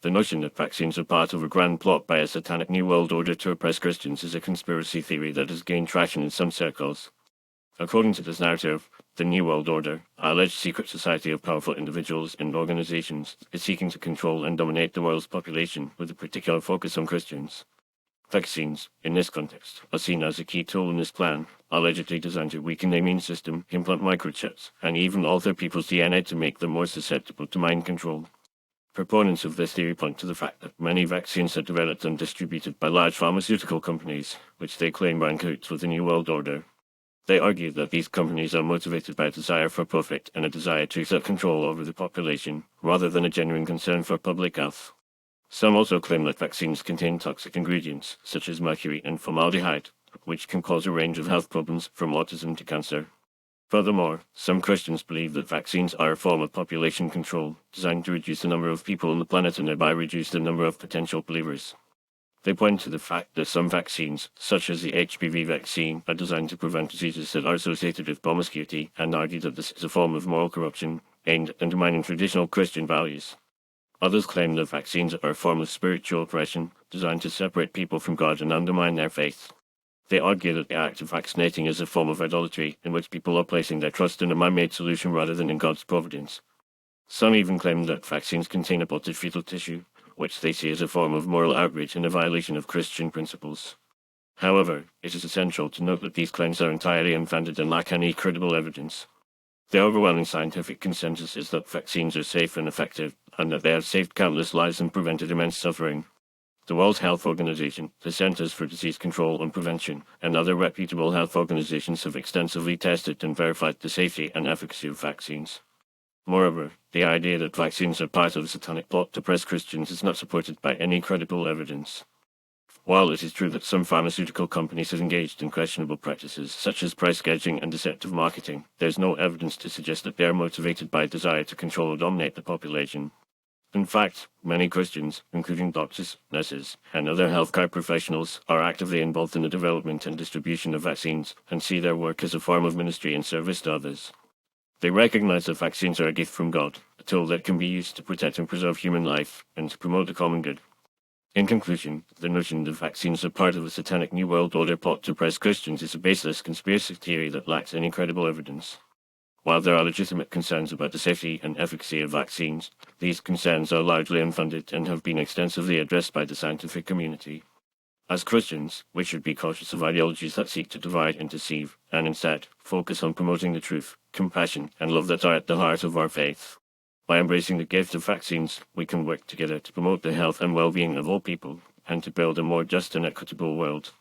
The notion that vaccines are part of a grand plot by a satanic New World Order to oppress Christians is a conspiracy theory that has gained traction in some circles. According to this narrative, the New World Order, an alleged secret society of powerful individuals and organizations, is seeking to control and dominate the world's population with a particular focus on Christians. Vaccines, in this context, are seen as a key tool in this plan, allegedly designed to weaken the immune system, implant microchips, and even alter people's DNA to make them more susceptible to mind control. Proponents of this theory point to the fact that many vaccines are developed and distributed by large pharmaceutical companies, which they claim are in cahoots with the New World Order. They argue that these companies are motivated by a desire for profit and a desire to exert control over the population, rather than a genuine concern for public health. Some also claim that vaccines contain toxic ingredients, such as mercury and formaldehyde, which can cause a range of health problems from autism to cancer. Furthermore, some Christians believe that vaccines are a form of population control, designed to reduce the number of people on the planet and thereby reduce the number of potential believers. They point to the fact that some vaccines, such as the HPV vaccine, are designed to prevent diseases that are associated with promiscuity, and argue that this is a form of moral corruption aimed at undermining traditional Christian values. Others claim that vaccines are a form of spiritual oppression, designed to separate people from God and undermine their faith. They argue that the act of vaccinating is a form of idolatry, in which people are placing their trust in a man-made solution rather than in God's providence. Some even claim that vaccines contain aborted fetal tissue, which they see as a form of moral outrage and a violation of Christian principles. However, it is essential to note that these claims are entirely unfounded and lack any credible evidence. The overwhelming scientific consensus is that vaccines are safe and effective, and that they have saved countless lives and prevented immense suffering. The World Health Organization, the Centers for Disease Control and Prevention, and other reputable health organizations have extensively tested and verified the safety and efficacy of vaccines. Moreover, the idea that vaccines are part of a satanic plot to oppress Christians is not supported by any credible evidence. While it is true that some pharmaceutical companies have engaged in questionable practices, such as price gouging and deceptive marketing, there is no evidence to suggest that they are motivated by a desire to control or dominate the population. In fact, many Christians, including doctors, nurses, and other healthcare professionals, are actively involved in the development and distribution of vaccines and see their work as a form of ministry and service to others. They recognize that vaccines are a gift from God, a tool that can be used to protect and preserve human life and to promote the common good. In conclusion, the notion that vaccines are part of a satanic New World Order plot to oppress Christians is a baseless conspiracy theory that lacks any credible evidence. While there are legitimate concerns about the safety and efficacy of vaccines, these concerns are largely unfounded and have been extensively addressed by the scientific community. As Christians, we should be cautious of ideologies that seek to divide and deceive, and instead focus on promoting the truth, compassion, and love that are at the heart of our faith. By embracing the gift of vaccines, we can work together to promote the health and well-being of all people, and to build a more just and equitable world.